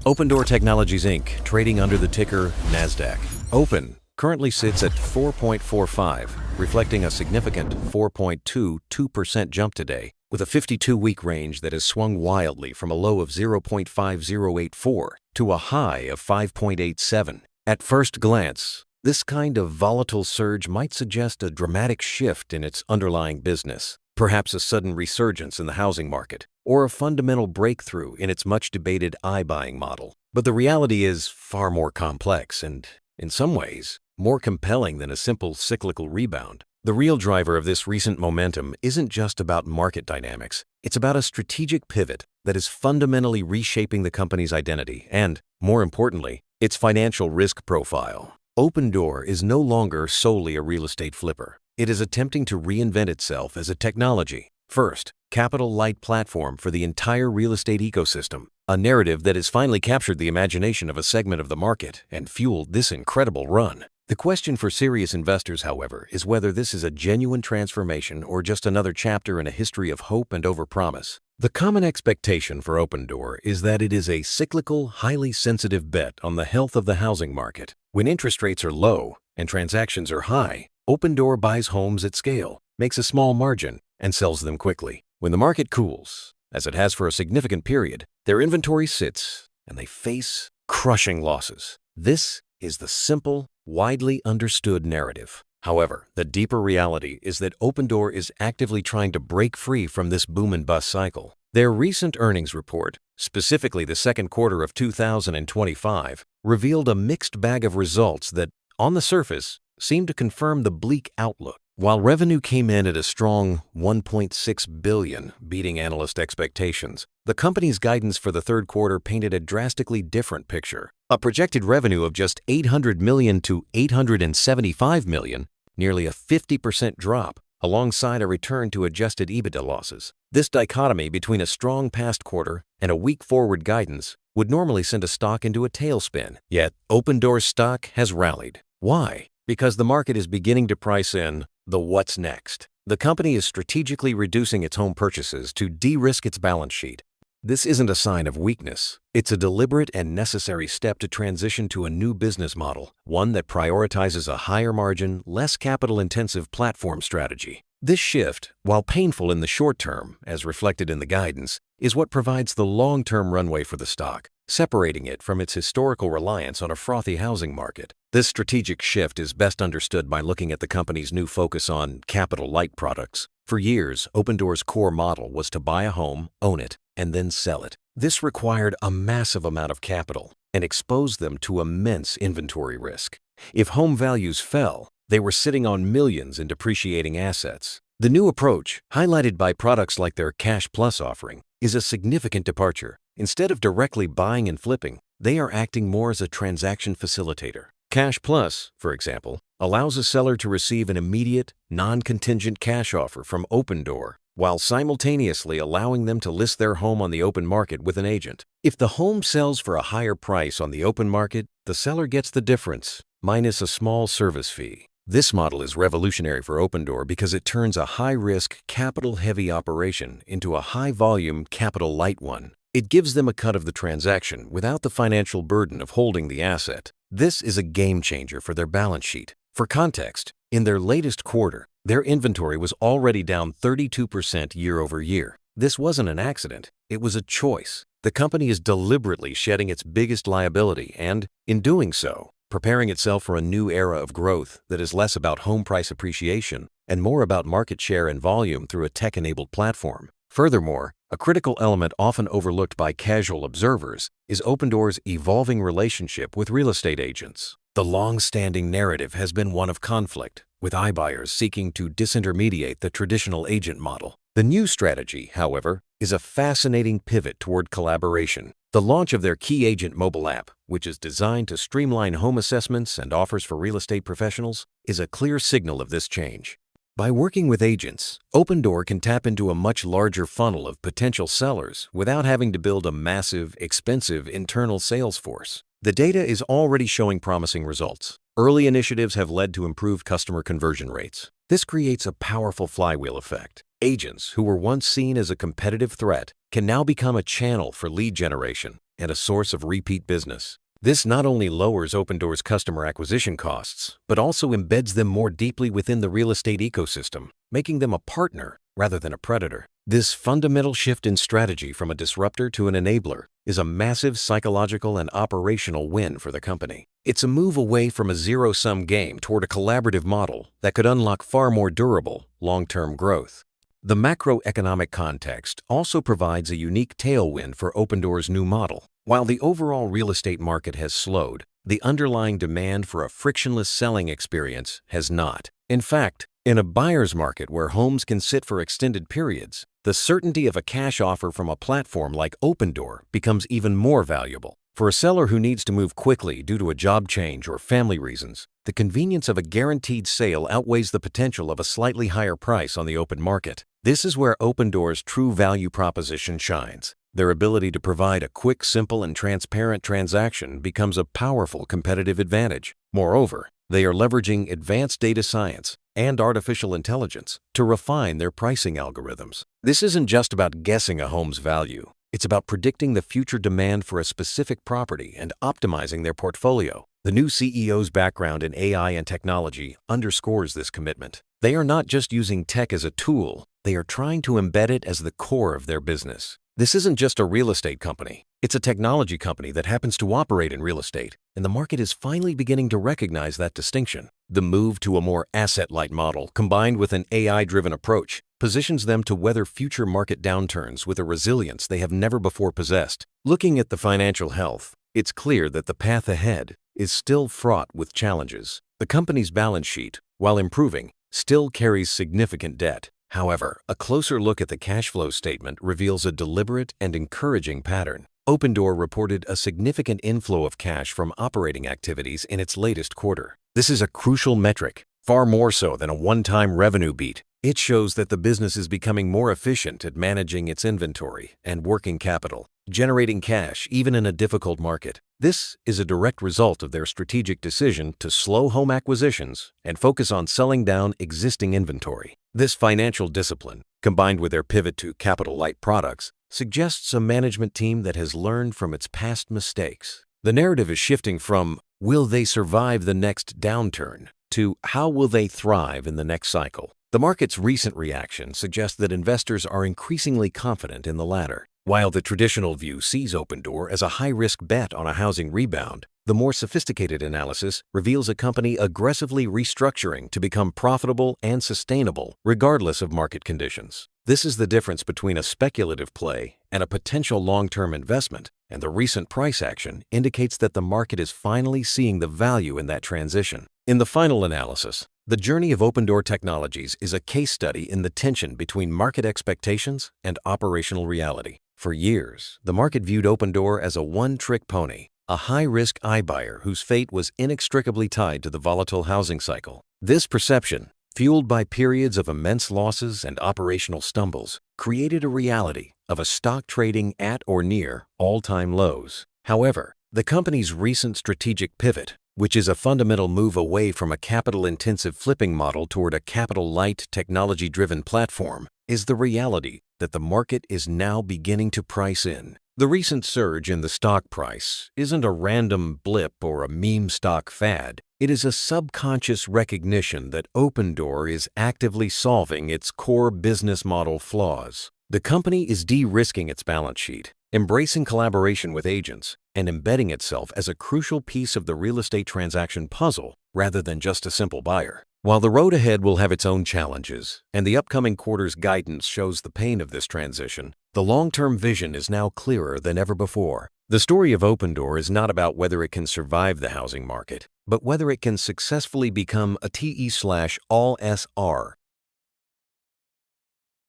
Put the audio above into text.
Opendoor Technologies Inc., trading under the ticker NASDAQ. Open currently sits at 4.45, reflecting a significant 4.22% jump today, with a 52-week range that has swung wildly from a low of 0.5084 to a high of 5.87. At first glance, this kind of volatile surge might suggest a dramatic shift in its underlying business, perhaps a sudden resurgence in the housing market, or a fundamental breakthrough in its much-debated iBuying model. But the reality is far more complex and, in some ways, more compelling than a simple cyclical rebound. The real driver of this recent momentum isn't just about market dynamics. It's about a strategic pivot that is fundamentally reshaping the company's identity and, more importantly, its financial risk profile. Opendoor is no longer solely a real estate flipper. It is attempting to reinvent itself as a technology-first, capital-light platform for the entire real estate ecosystem, a narrative that has finally captured the imagination of a segment of the market and fueled this incredible run. The question for serious investors, however, is whether this is a genuine transformation or just another chapter in a history of hope and overpromise. The common expectation for Opendoor is that it is a cyclical, highly sensitive bet on the health of the housing market. When interest rates are low and transactions are high, Opendoor buys homes at scale, makes a small margin, and sells them quickly. When the market cools, as it has for a significant period, their inventory sits and they face crushing losses. This is the simple, widely understood narrative. However, the deeper reality is that Opendoor is actively trying to break free from this boom and bust cycle. Their recent earnings report, specifically the second quarter of 2025, revealed a mixed bag of results that, on the surface, seemed to confirm the bleak outlook. While revenue came in at a strong $1.6 billion, beating analyst expectations, the company's guidance for the third quarter painted a drastically different picture. A projected revenue of just $800 million to $875 million, nearly a 50% drop, alongside a return to adjusted EBITDA losses. This dichotomy between a strong past quarter and a weak forward guidance would normally send a stock into a tailspin. Yet, Opendoor's stock has rallied. Why? Because the market is beginning to price in the what's next. The company is strategically reducing its home purchases to de-risk its balance sheet. This isn't a sign of weakness. It's a deliberate and necessary step to transition to a new business model, one that prioritizes a higher margin, less capital-intensive platform strategy. This shift, while painful in the short term, as reflected in the guidance, is what provides the long-term runway for the stock, separating it from its historical reliance on a frothy housing market. This strategic shift is best understood by looking at the company's new focus on capital-light products. For years, Opendoor's core model was to buy a home, own it, and then sell it. This required a massive amount of capital and exposed them to immense inventory risk. If home values fell, they were sitting on millions in depreciating assets. The new approach, highlighted by products like their Cash Plus offering, is a significant departure. Instead of directly buying and flipping, they are acting more as a transaction facilitator. Cash Plus, for example, allows a seller to receive an immediate, non-contingent cash offer from Opendoor, while simultaneously allowing them to list their home on the open market with an agent. If the home sells for a higher price on the open market, the seller gets the difference, minus a small service fee. This model is revolutionary for Opendoor because it turns a high-risk, capital-heavy operation into a high-volume, capital-light one. It gives them a cut of the transaction without the financial burden of holding the asset. This is a game-changer for their balance sheet. For context, in their latest quarter, their inventory was already down 32% year-over-year. This wasn't an accident. It was a choice. The company is deliberately shedding its biggest liability and, in doing so, preparing itself for a new era of growth that is less about home price appreciation and more about market share and volume through a tech-enabled platform. Furthermore, a critical element often overlooked by casual observers is Opendoor's evolving relationship with real estate agents. The long-standing narrative has been one of conflict, with iBuyers seeking to disintermediate the traditional agent model. The new strategy, however, is a fascinating pivot toward collaboration. The launch of their Key Agent mobile app, which is designed to streamline home assessments and offers for real estate professionals, is a clear signal of this change. By working with agents, Opendoor can tap into a much larger funnel of potential sellers without having to build a massive, expensive internal sales force. The data is already showing promising results. Early initiatives have led to improved customer conversion rates. This creates a powerful flywheel effect. Agents who were once seen as a competitive threat can now become a channel for lead generation, and a source of repeat business. This not only lowers Opendoor's customer acquisition costs, but also embeds them more deeply within the real estate ecosystem, making them a partner rather than a predator. This fundamental shift in strategy from a disruptor to an enabler is a massive psychological and operational win for the company. It's a move away from a zero-sum game toward a collaborative model that could unlock far more durable, long-term growth. The macroeconomic context also provides a unique tailwind for Opendoor's new model. While the overall real estate market has slowed, the underlying demand for a frictionless selling experience has not. In fact, in a buyer's market where homes can sit for extended periods, the certainty of a cash offer from a platform like Opendoor becomes even more valuable. For a seller who needs to move quickly due to a job change or family reasons, the convenience of a guaranteed sale outweighs the potential of a slightly higher price on the open market. This is where Opendoor's true value proposition shines. Their ability to provide a quick, simple, and transparent transaction becomes a powerful competitive advantage. Moreover, they are leveraging advanced data science and artificial intelligence to refine their pricing algorithms. This isn't just about guessing a home's value. It's about predicting the future demand for a specific property and optimizing their portfolio. The new CEO's background in AI and technology underscores this commitment. They are not just using tech as a tool, they are trying to embed it as the core of their business. This isn't just a real estate company. It's a technology company that happens to operate in real estate, and the market is finally beginning to recognize that distinction. The move to a more asset-light model, combined with an AI-driven approach, positions them to weather future market downturns with a resilience they have never before possessed. Looking at the financial health, it's clear that the path ahead is still fraught with challenges. The company's balance sheet, while improving, still carries significant debt. However, a closer look at the cash flow statement reveals a deliberate and encouraging pattern. Opendoor reported a significant inflow of cash from operating activities in its latest quarter. This is a crucial metric, far more so than a one-time revenue beat. It shows that the business is becoming more efficient at managing its inventory and working capital, generating cash even in a difficult market. This is a direct result of their strategic decision to slow home acquisitions and focus on selling down existing inventory. This financial discipline, combined with their pivot to capital-light products, suggests a management team that has learned from its past mistakes. The narrative is shifting from, will they survive the next downturn, to how will they thrive in the next cycle? The market's recent reaction suggests that investors are increasingly confident in the latter. While the traditional view sees Opendoor as a high-risk bet on a housing rebound, the more sophisticated analysis reveals a company aggressively restructuring to become profitable and sustainable regardless of market conditions. This is the difference between a speculative play and a potential long-term investment, and the recent price action indicates that the market is finally seeing the value in that transition. In the final analysis, the journey of Opendoor Technologies is a case study in the tension between market expectations and operational reality. For years, the market viewed Opendoor as a one-trick pony, a high-risk iBuyer whose fate was inextricably tied to the volatile housing cycle. This perception, fueled by periods of immense losses and operational stumbles, created a reality of a stock trading at or near all-time lows. However, the company's recent strategic pivot, which is a fundamental move away from a capital-intensive flipping model toward a capital-light, technology-driven platform, is the reality that the market is now beginning to price in. The recent surge in the stock price isn't a random blip or a meme stock fad. It is a subconscious recognition that Opendoor is actively solving its core business model flaws. The company is de-risking its balance sheet, embracing collaboration with agents, and embedding itself as a crucial piece of the real estate transaction puzzle rather than just a simple buyer. While the road ahead will have its own challenges, and the upcoming quarter's guidance shows the pain of this transition, the long-term vision is now clearer than ever before. The story of Opendoor is not about whether it can survive the housing market, but whether it can successfully become a TE/all-SR